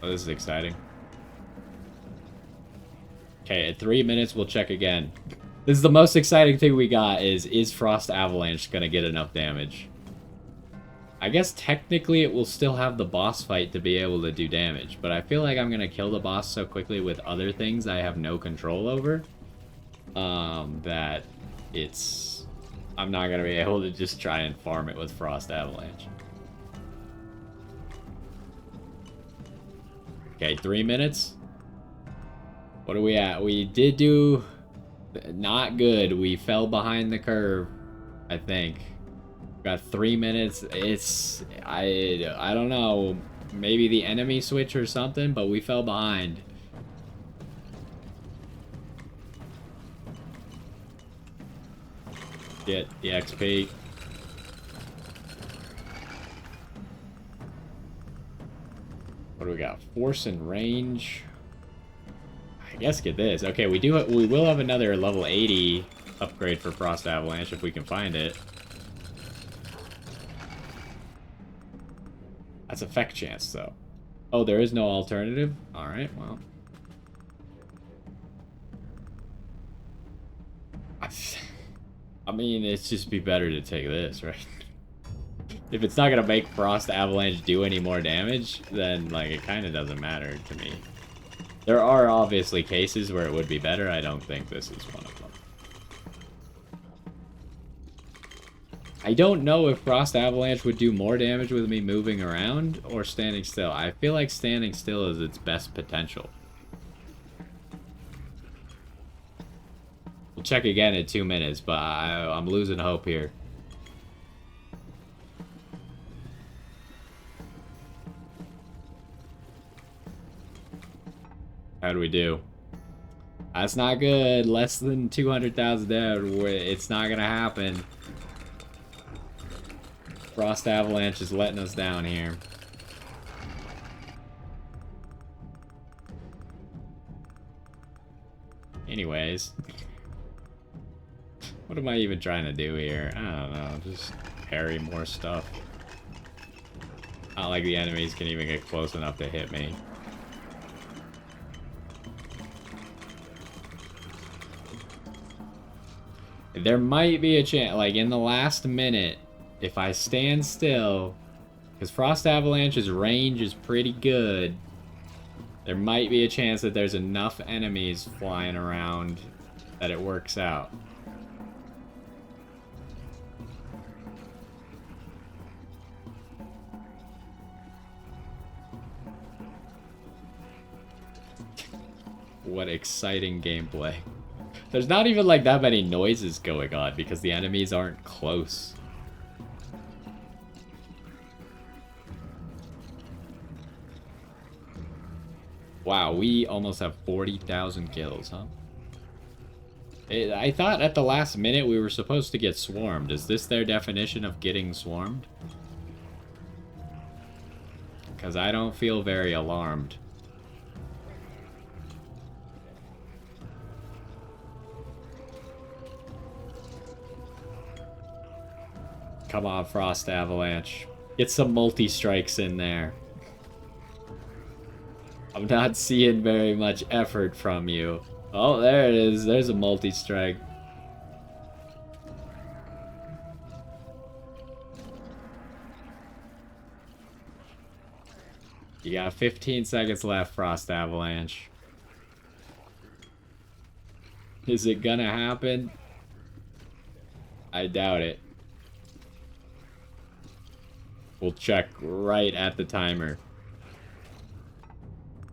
S1: Oh, this is exciting. Okay, at 3 minutes, we'll check again. This is the most exciting thing we got is Frost Avalanche gonna get enough damage? I guess technically it will still have the boss fight to be able to do damage, but I feel like I'm gonna kill the boss so quickly with other things I have no control over, that I'm not gonna be able to just try and farm it with Frost Avalanche. Okay, 3 minutes. What are we at? We did do not good. We fell behind the curve, I think. Got 3 minutes. It's I don't know. Maybe the enemy switch or something, but we fell behind. Get the XP. What do we got? Force and range. I guess get this. Okay, we will have another level 80 upgrade for Frost Avalanche if we can find it. That's effect chance, though. Oh, there is no alternative? Alright, well. I mean, it's just be better to take this, right? If it's not gonna make Frost Avalanche do any more damage, then, like, it kind of doesn't matter to me. There are obviously cases where it would be better. I don't think this is one of them. I don't know if Frost Avalanche would do more damage with me moving around or standing still. I feel like standing still is its best potential. We'll check again in 2 minutes, but I'm losing hope here. How do we do? That's not good. Less than 200,000 dead. It's not gonna happen. Frost Avalanche is letting us down here. Anyways. What am I even trying to do here? I don't know. Just parry more stuff. Not like the enemies can even get close enough to hit me. There might be a chance, like in the last minute, if I stand still, because Frost Avalanche's range is pretty good, there might be a chance that there's enough enemies flying around that it works out. What exciting gameplay. There's not even like that many noises going on because the enemies aren't close. Wow, we almost have 40,000 kills, huh? I thought at the last minute we were supposed to get swarmed. Is this their definition of getting swarmed? Because I don't feel very alarmed. Come on, Frost Avalanche. Get some multi-strikes in there. I'm not seeing very much effort from you. Oh, there it is. There's a multi-strike. You got 15 seconds left, Frost Avalanche. Is it gonna happen? I doubt it. We'll check right at the timer.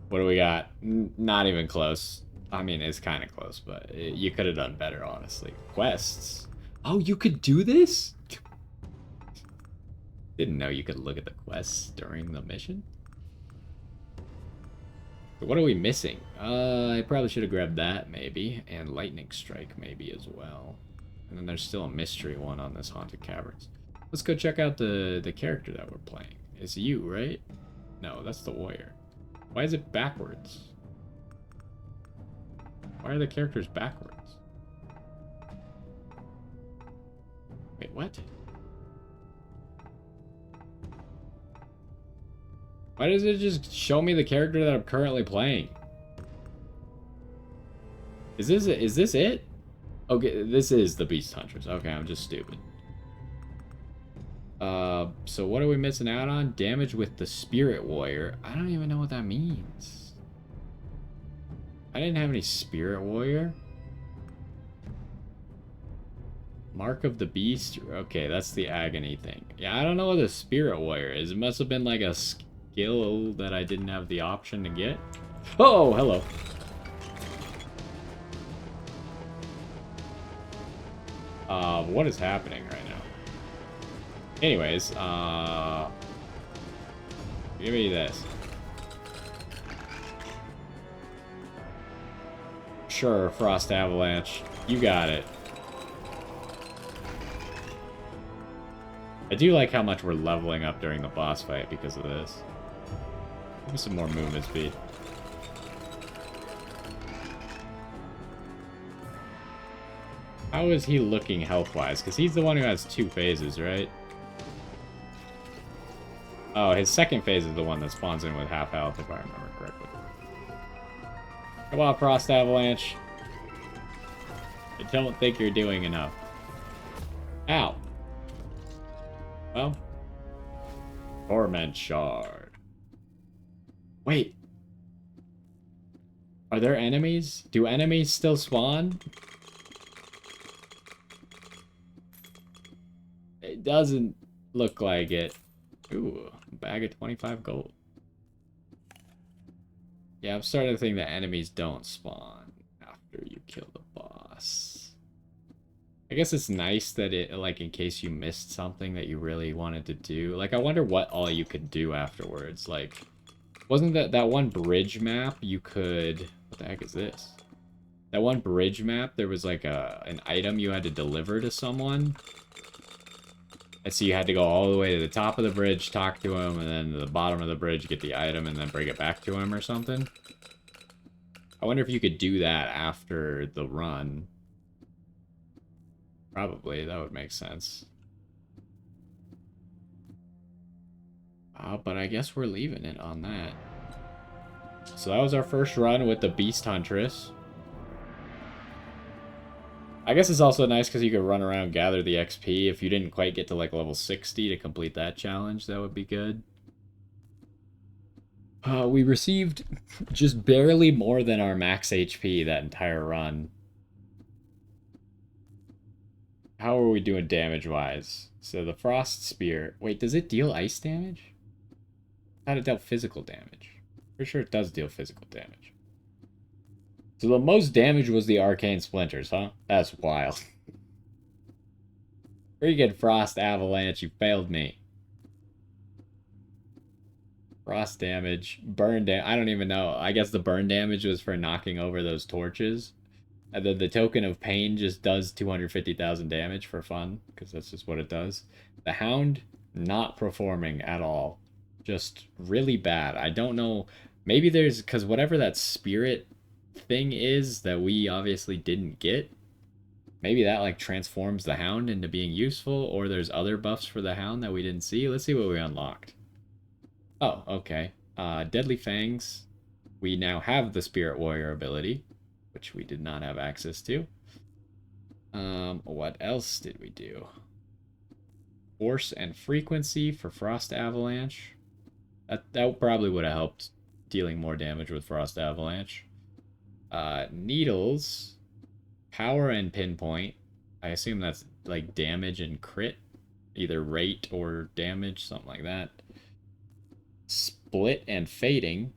S1: What do we got? Not even close. I mean, it's kind of close, but you could have done better, honestly. Quests. Oh, you could do this? Didn't know you could look at the quests during the mission. What are we missing? I probably should have grabbed that, maybe. And Lightning Strike, maybe, as well. And then there's still a mystery one on this Haunted Caverns. Let's go check out the character that we're playing. It's you, right? No, that's the warrior. Why is it backwards? Why are the characters backwards? Wait, what? Why does it just show me the character that I'm currently playing? Is this it? Okay, this is the Beast Huntress. Okay, I'm just stupid. So what are we missing out on? Damage with the Spirit Warrior. I don't even know what that means. I didn't have any Spirit Warrior. Mark of the Beast. Okay, that's the Agony thing. Yeah, I don't know what the Spirit Warrior is. It must have been like a skill that I didn't have the option to get. Oh, hello. What is happening right now? Anyways, give me this. Sure, Frost Avalanche. You got it. I do like how much we're leveling up during the boss fight because of this. Give me some more movement speed. How is he looking health-wise? Because he's the one who has 2 phases, right? Oh, his second phase is the one that spawns in with half health, if I remember correctly. Come on, Frost Avalanche. I don't think you're doing enough. Ow. Well. Torment Shard. Wait. Are there enemies? Do enemies still spawn? It doesn't look like it. Ooh, a bag of 25 gold. Yeah, I'm starting to think that enemies don't spawn after you kill the boss. I guess it's nice that it, like, in case you missed something that you really wanted to do. Like, I wonder what all you could do afterwards. Like, wasn't that one bridge map you could... What the heck is this? That one bridge map, there was, like, an item you had to deliver to someone. And so you had to go all the way to the top of the bridge, talk to him, and then to the bottom of the bridge, get the item, and then bring it back to him or something. I wonder if you could do that after the run. Probably, that would make sense. But I guess we're leaving it on that. So that was our first run with the Beast Huntress. I guess it's also nice because you could run around, gather the XP. If you didn't quite get to like level 60 to complete that challenge, that would be good. We received just barely more than our max HP that entire run. How are we doing damage-wise? So the Frost Spear... Wait, does it deal ice damage? I thought it dealt physical damage. Pretty sure it does deal physical damage. So the most damage was the Arcane Splinters, huh? That's wild. Freaking Frost Avalanche, you failed me. Frost damage, burn damage. I don't even know. I guess the burn damage was for knocking over those torches. And then the Token of Pain just does 250,000 damage for fun, because that's just what it does. The Hound, not performing at all. Just really bad. I don't know. Maybe there's... Because whatever that spirit thing is that we obviously didn't get, maybe that like transforms the Hound into being useful, or there's other buffs for the Hound that we didn't see. Let's see what we unlocked. Oh, okay. Deadly Fangs. We now have the Spirit Warrior ability, which we did not have access to. What else did we do? Force and Frequency for Frost Avalanche. That probably would have helped dealing more damage with Frost Avalanche. Needles. Power and Pinpoint. I assume that's like damage and crit. Either rate or damage, something like that. Split and Fading.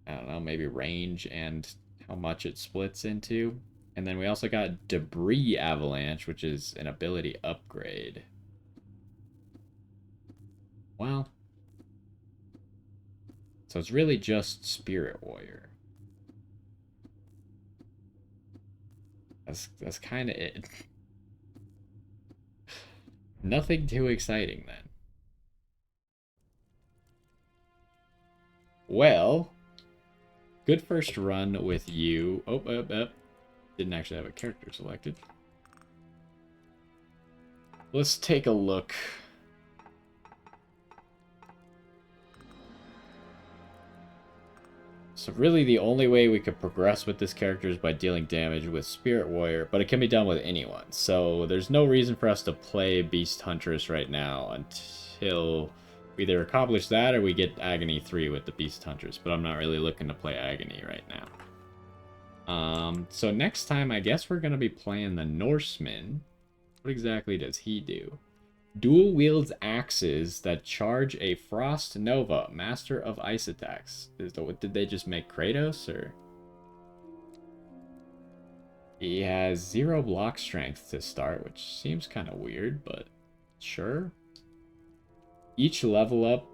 S1: I don't know, maybe range and how much it splits into. And then we also got Debris Avalanche, which is an ability upgrade. Well, so it's really just Spirit Warrior. That's kind of it. Nothing too exciting then. Well, good first run with you. Oh, didn't actually have a character selected. Let's take a look. So really the only way we could progress with this character is by dealing damage with Spirit Warrior, but it can be done with anyone. So there's no reason for us to play Beast Huntress right now until we either accomplish that or we get Agony 3 with the Beast Huntress, but I'm not really looking to play Agony right now. So next time I guess we're going to be playing the Norseman. What exactly does he do? Dual wields axes that charge a Frost Nova, master of ice attacks. Did they just make Kratos, or? He has 0 block strength to start, which seems kind of weird, but sure. Each level up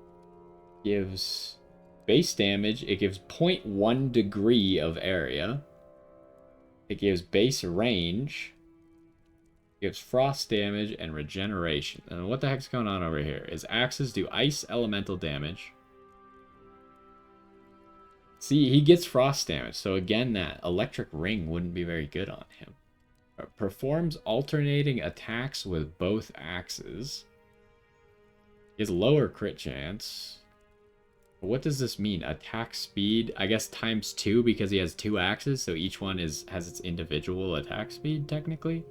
S1: gives base damage. It gives 0.1 degree of area. It gives base range. Gives frost damage and regeneration. And what the heck's going on over here? His axes do ice elemental damage. See, he gets frost damage. So again, that electric ring wouldn't be very good on him. Performs alternating attacks with both axes. He has lower crit chance. What does this mean? Attack speed, I guess times 2 because he has 2 axes. So each one has its individual attack speed technically.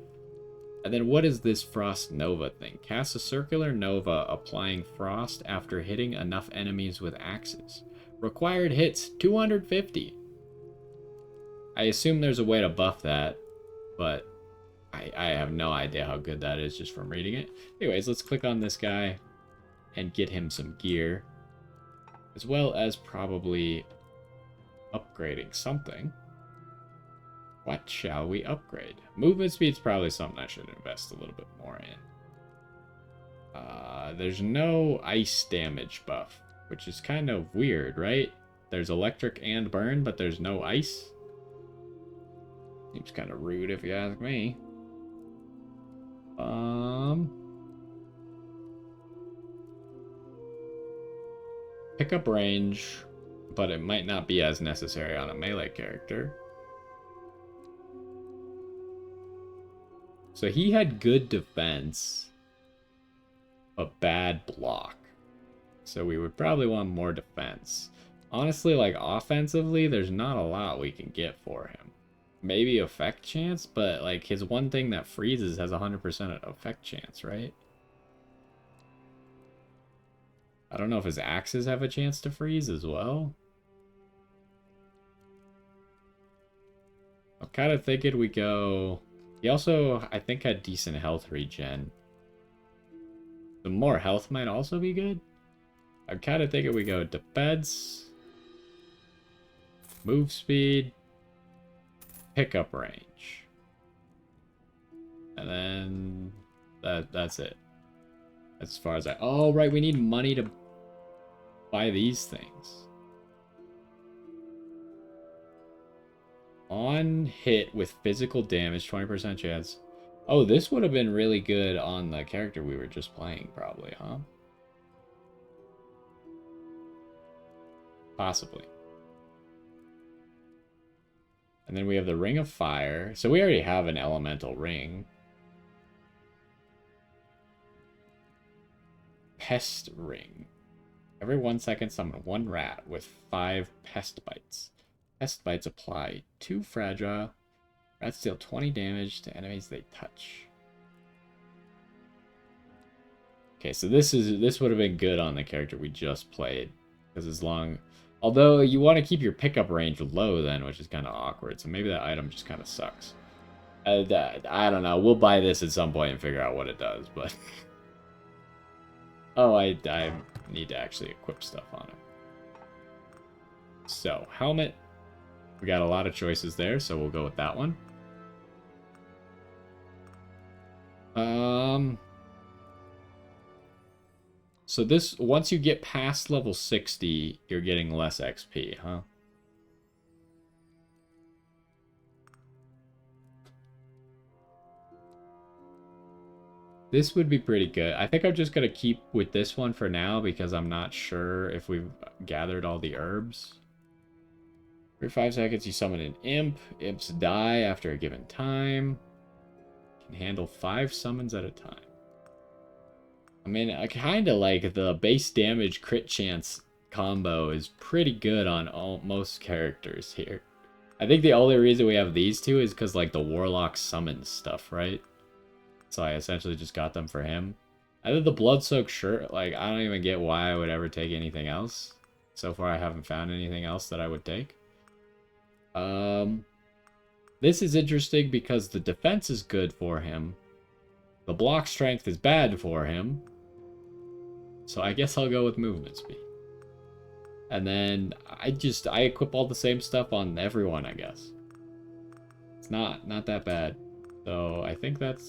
S1: And then what is this Frost Nova thing? Cast a circular nova applying frost after hitting enough enemies with axes. Required hits, 250. I assume there's a way to buff that, but I have no idea how good that is just from reading it. Anyways, let's click on this guy and get him some gear. As well as probably upgrading something. What shall we upgrade? Movement speed's probably something I should invest a little bit more in. There's no ice damage buff, which is kind of weird, right? There's electric and burn, but there's no ice. Seems kind of rude if you ask me. pickup range, but it might not be as necessary on a melee character. So he had good defense, but bad block. So we would probably want more defense. Honestly, like offensively, there's not a lot we can get for him. Maybe effect chance, but like his one thing that freezes has 100% effect chance, right? I don't know if his axes have a chance to freeze as well. I'm kind of thinking we go... He also, I think, had decent health regen. The more health might also be good. I'm kind of thinking we go defense, move speed, pickup range. And then that's it. As far as I... Oh, right, we need money to buy these things. On hit with physical damage, 20% chance. Oh, this would have been really good on the character we were just playing, probably, huh? Possibly. And then we have the Ring of Fire. So we already have an elemental ring. Pest Ring. Every 1 second, summon 1 rat with 5 pest bites. Pest bites apply 2 fragile. Rats deal 20 damage to enemies they touch. Okay, so this would have been good on the character we just played, because as long... Although you want to keep your pickup range low then, which is kind of awkward. So maybe that item just kind of sucks. I don't know. We'll buy this at some point and figure out what it does, but... Oh, I need to actually equip stuff on it. So, helmet. We got a lot of choices there, so we'll go with that one. So this, once you get past level 60, you're getting less XP, huh? This would be pretty good. I think I'm just going to keep with this one for now because I'm not sure if we've gathered all the herbs. Every 5 seconds, you summon an imp. Imps die after a given time. Can handle 5 summons at a time. I mean, I kind of like the base damage crit chance combo is pretty good on most characters here. I think the only reason we have these two is because, like, the Warlock summons stuff, right? So I essentially just got them for him. Either the Blood-Soaked Shirt, like, I don't even get why I would ever take anything else. So far, I haven't found anything else that I would take. This is interesting because the defense is good for him. The block strength is bad for him. So I guess I'll go with movement speed. And then I equip all the same stuff on everyone, I guess. It's not that bad. So I think that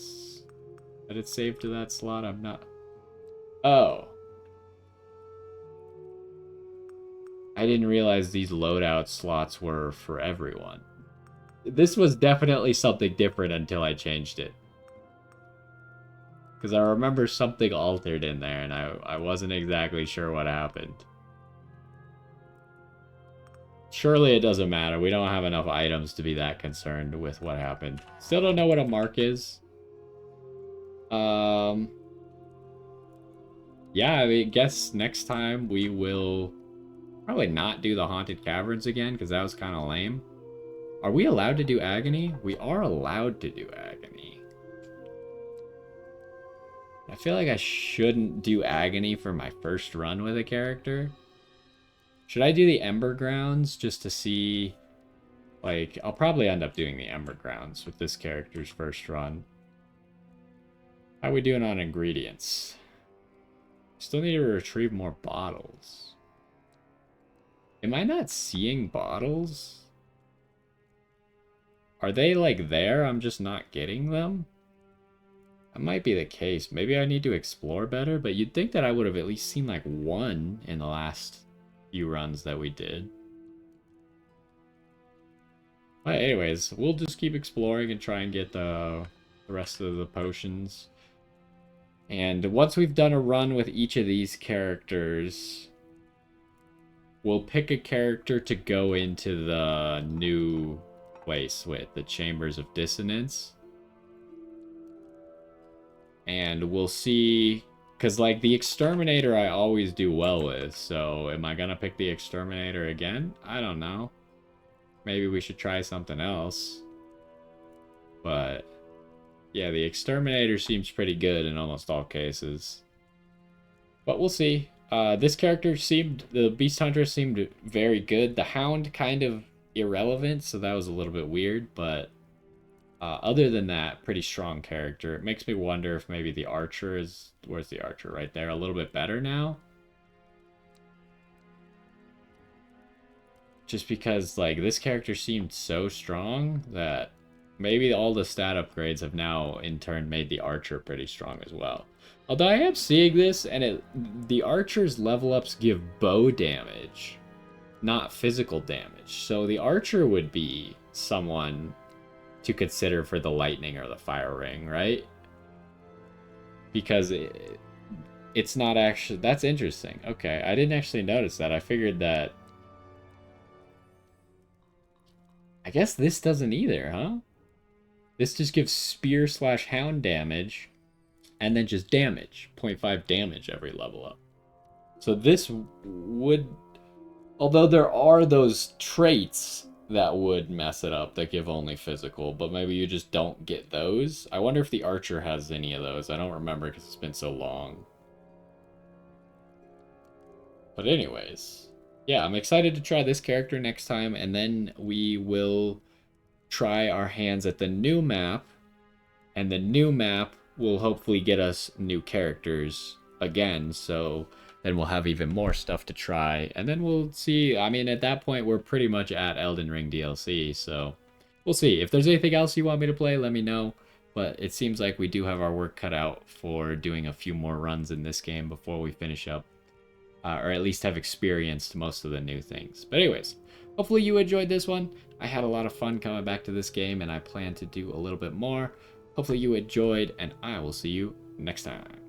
S1: it's saved to that slot. I'm not... Oh. I didn't realize these loadout slots were for everyone. This was definitely something different until I changed it. Because I remember something altered in there, and I wasn't exactly sure what happened. Surely it doesn't matter. We don't have enough items to be that concerned with what happened. Still don't know what a mark is. Yeah, I guess next time we will probably not do the Haunted Caverns again, because that was kind of lame. Are we allowed to do Agony? We are allowed to do Agony. I feel like I shouldn't do Agony for my first run with a character. Should I do the Ember Grounds just to see... Like, I'll probably end up doing the Ember Grounds with this character's first run. How are we doing on ingredients? Still need to retrieve more bottles. Am I not seeing bottles? Are they, like, there? I'm just not getting them? That might be the case. Maybe I need to explore better, but you'd think that I would have at least seen, like, one in the last few runs that we did. But anyways, we'll just keep exploring and try and get the rest of the potions. And once we've done a run with each of these characters, we'll pick a character to go into the new place with the Chambers of Dissonance. And we'll see, because like the Exterminator I always do well with, so am I gonna pick the Exterminator again? I don't know. Maybe we should try something else. But yeah, the Exterminator seems pretty good in almost all cases. But we'll see. This character seemed, the Beast Huntress seemed very good. The Hound kind of irrelevant, so that was a little bit weird, but other than that, pretty strong character. It makes me wonder if maybe the Archer is... Where's the Archer? Right there. A little bit better now. Just because, like, this character seemed so strong that maybe all the stat upgrades have now, in turn, made the Archer pretty strong as well. Although I am seeing this, and the Archer's level ups give bow damage, not physical damage. So the Archer would be someone to consider for the lightning or the fire ring, right? Because it's not actually... That's interesting. Okay, I didn't actually notice that. I figured that... I guess this doesn't either, huh? This just gives spear / hound damage, and then just damage. 0.5 damage every level up. So this would... Although there are those traits that would mess it up that give only physical, but maybe you just don't get those. I wonder if the Archer has any of those. I don't remember because it's been so long. But anyways, yeah, I'm excited to try this character next time, and then we will try our hands at the new map, and the new map will hopefully get us new characters again, so then we'll have even more stuff to try, and then we'll see. I mean, at that point, we're pretty much at Elden Ring DLC, so we'll see. If there's anything else you want me to play, let me know, but it seems like we do have our work cut out for doing a few more runs in this game before we finish up, or at least have experienced most of the new things. But anyways, hopefully you enjoyed this one. I had a lot of fun coming back to this game, and I plan to do a little bit more. Hopefully you enjoyed, and I will see you next time.